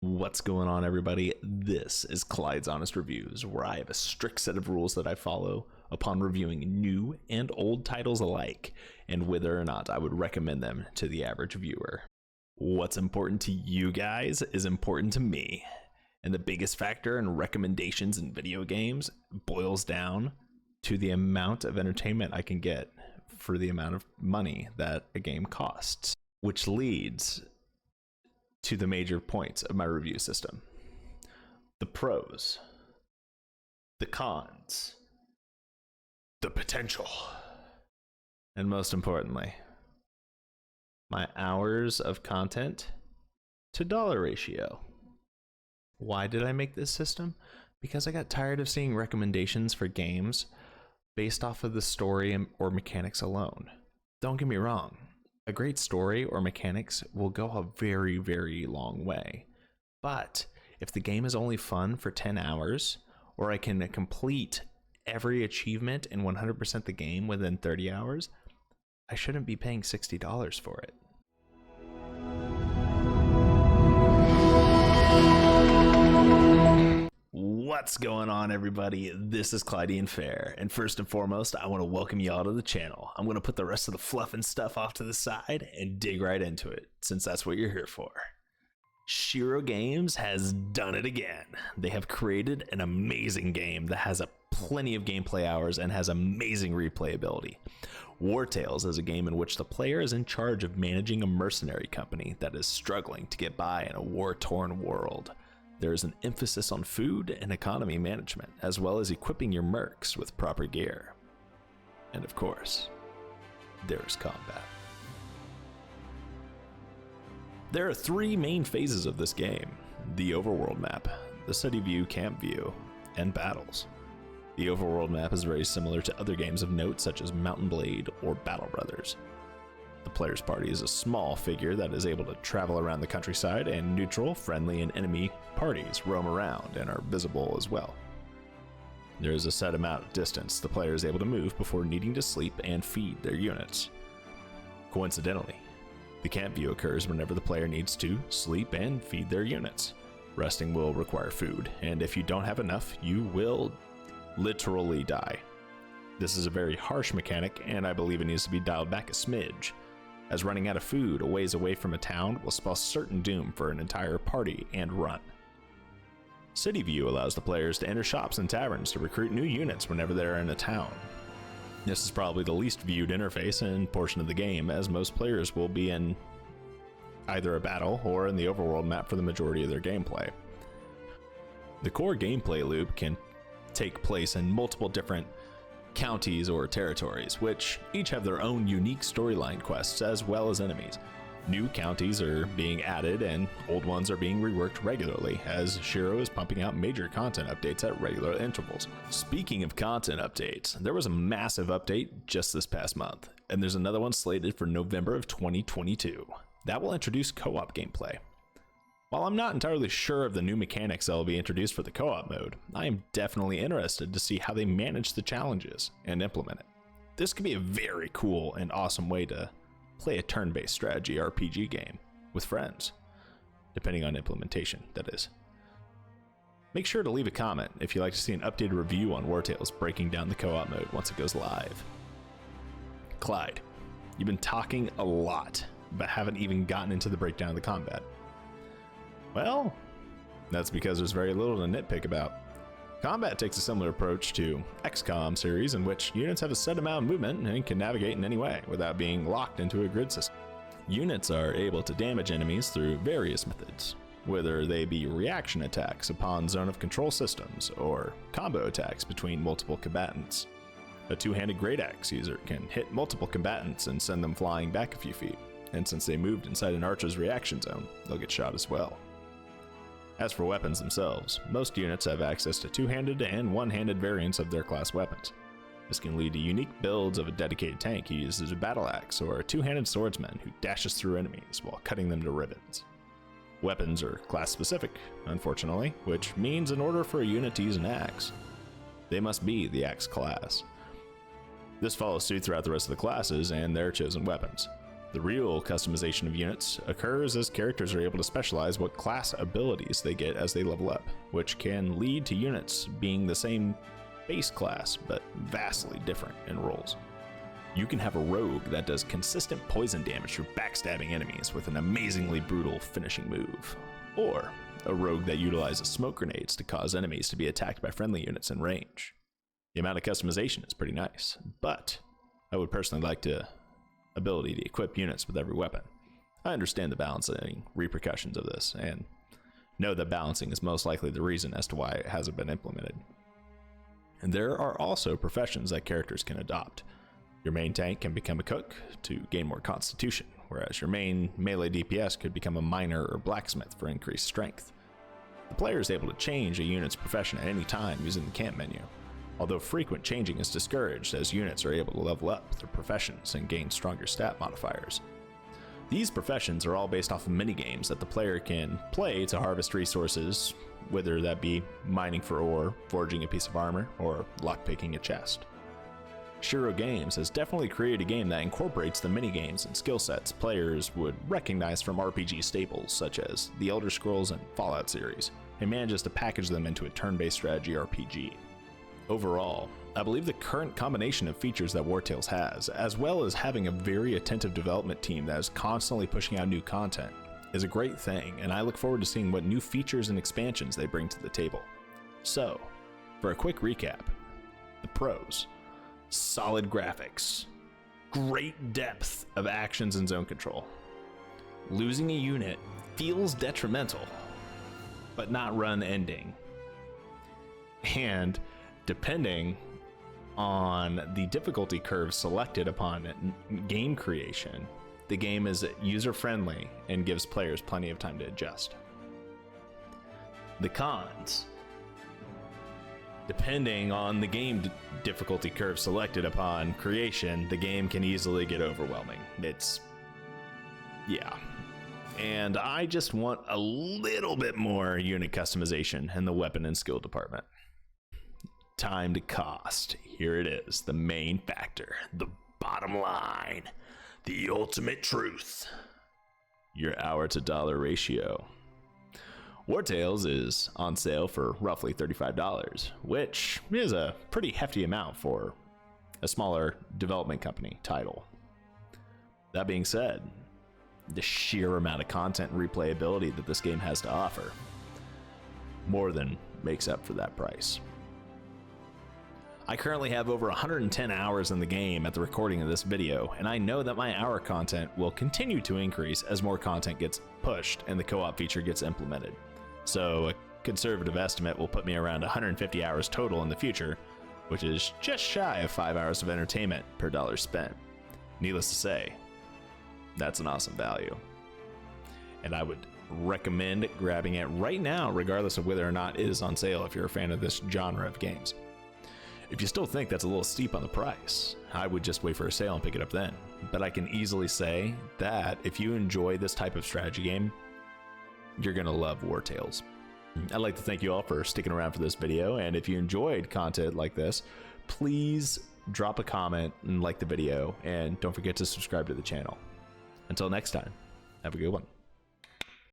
What's going on, everybody? This is Clyde's Honest Reviews, where I have a strict set of rules that I follow upon reviewing new and old titles alike, and whether or not I would recommend them to the average viewer. What's important to you guys is important to me, and the biggest factor in recommendations in video games boils down to the amount of entertainment I can get for the amount of money that a game costs, which leads to the major points of my review system: the pros, the cons, the potential, and most importantly, my hours of content to dollar ratio. Why did I make this system? Because I got tired of seeing recommendations for games based off of the story or mechanics alone. Don't get me wrong, a great story or mechanics will go a very, very long way. But if the game is only fun for 10 hours, or I can complete every achievement and 100% the game within 30 hours, I shouldn't be paying $60 for it. What's going on, everybody? This is Clydean Fair, and first and foremost, I want to welcome y'all to the channel. I'm going to put the rest of the fluff and stuff off to the side and dig right into it, since that's what you're here for. Shiro Games has done it again. They have created an amazing game that has plenty of gameplay hours and has amazing replayability. WarTales is a game in which the player is in charge of managing a mercenary company that is struggling to get by in a war-torn world. There is an emphasis on food and economy management, as well as equipping your mercs with proper gear. And of course, there is combat. There are three main phases of this game: the overworld map, the city view, camp view, and battles. The overworld map is very similar to other games of note such as Mountain Blade or Battle Brothers. The player's party is a small figure that is able to travel around the countryside, and neutral, friendly, and enemy parties roam around and are visible as well. There is a set amount of distance the player is able to move before needing to sleep and feed their units. Coincidentally, the camp view occurs whenever the player needs to sleep and feed their units. Resting will require food, and if you don't have enough, you will literally die. This is a very harsh mechanic, and I believe it needs to be dialed back a smidge, as running out of food a ways away from a town will spell certain doom for an entire party and run. City View allows the players to enter shops and taverns to recruit new units whenever they are in a town. This is probably the least viewed interface and portion of the game, as most players will be in either a battle or in the overworld map for the majority of their gameplay. The core gameplay loop can take place in multiple different counties or territories, which each have their own unique storyline quests as well as enemies. New counties are being added and old ones are being reworked regularly, as Shiro is pumping out major content updates at regular intervals. Speaking of content updates, there was a massive update just this past month, and there's another one slated for November of 2022. That will introduce co-op gameplay. While I'm not entirely sure of the new mechanics that will be introduced for the co-op mode, I am definitely interested to see how they manage the challenges and implement it. This could be a very cool and awesome way to play a turn-based strategy RPG game with friends, depending on implementation, that is. Make sure to leave a comment if you'd like to see an updated review on WarTales breaking down the co-op mode once it goes live. Clyde, you've been talking a lot, but haven't even gotten into the breakdown of the combat. Well, that's because there's very little to nitpick about. Combat takes a similar approach to XCOM series, in which units have a set amount of movement and can navigate in any way without being locked into a grid system. Units are able to damage enemies through various methods, whether they be reaction attacks upon zone of control systems or combo attacks between multiple combatants. A two-handed great axe user can hit multiple combatants and send them flying back a few feet, and since they moved inside an archer's reaction zone, they'll get shot as well. As for weapons themselves, most units have access to two-handed and one-handed variants of their class weapons. This can lead to unique builds of a dedicated tank who uses a battle axe, or a two-handed swordsman who dashes through enemies while cutting them to ribbons. Weapons are class-specific, unfortunately, which means in order for a unit to use an axe, they must be the axe class. This follows suit throughout the rest of the classes and their chosen weapons. The real customization of units occurs as characters are able to specialize what class abilities they get as they level up, which can lead to units being the same base class but vastly different in roles. You can have a rogue that does consistent poison damage through backstabbing enemies with an amazingly brutal finishing move, or a rogue that utilizes smoke grenades to cause enemies to be attacked by friendly units in range. The amount of customization is pretty nice, but I would personally like the ability to equip units with every weapon. I understand the balancing repercussions of this, and know that balancing is most likely the reason as to why it hasn't been implemented. And there are also professions that characters can adopt. Your main tank can become a cook to gain more constitution, whereas your main melee DPS could become a miner or blacksmith for increased strength. The player is able to change a unit's profession at any time using the camp menu, although frequent changing is discouraged as units are able to level up their professions and gain stronger stat modifiers. These professions are all based off of minigames that the player can play to harvest resources, whether that be mining for ore, forging a piece of armor, or lockpicking a chest. Shiro Games has definitely created a game that incorporates the minigames and skill sets players would recognize from RPG staples such as the Elder Scrolls and Fallout series, and manages to package them into a turn-based strategy RPG. Overall, I believe the current combination of features that WarTales has, as well as having a very attentive development team that is constantly pushing out new content, is a great thing, and I look forward to seeing what new features and expansions they bring to the table. So, for a quick recap, the pros: solid graphics, great depth of actions and zone control. Losing a unit feels detrimental, but not run ending. And depending on the difficulty curve selected upon game creation, the game is user-friendly and gives players plenty of time to adjust. The cons: depending on the game difficulty curve selected upon creation, the game can easily get overwhelming. Yeah. And I just want a little bit more unit customization in the weapon and skill department. Time to cost. Here it is, the main factor, the bottom line, the ultimate truth. Your hour to dollar ratio. WarTales is on sale for roughly $35, which is a pretty hefty amount for a smaller development company title. That being said, the sheer amount of content and replayability that this game has to offer more than makes up for that price. I currently have over 110 hours in the game at the recording of this video, and I know that my hour content will continue to increase as more content gets pushed and the co-op feature gets implemented. So a conservative estimate will put me around 150 hours total in the future, which is just shy of 5 hours of entertainment per dollar spent. Needless to say, that's an awesome value. And I would recommend grabbing it right now, regardless of whether or not it is on sale if you're a fan of this genre of games. If you still think that's a little steep on the price, I would just wait for a sale and pick it up then. But I can easily say that if you enjoy this type of strategy game, you're gonna love WarTales. I'd like to thank you all for sticking around for this video, and if you enjoyed content like this, please drop a comment and like the video, and don't forget to subscribe to the channel. Until next time, have a good one.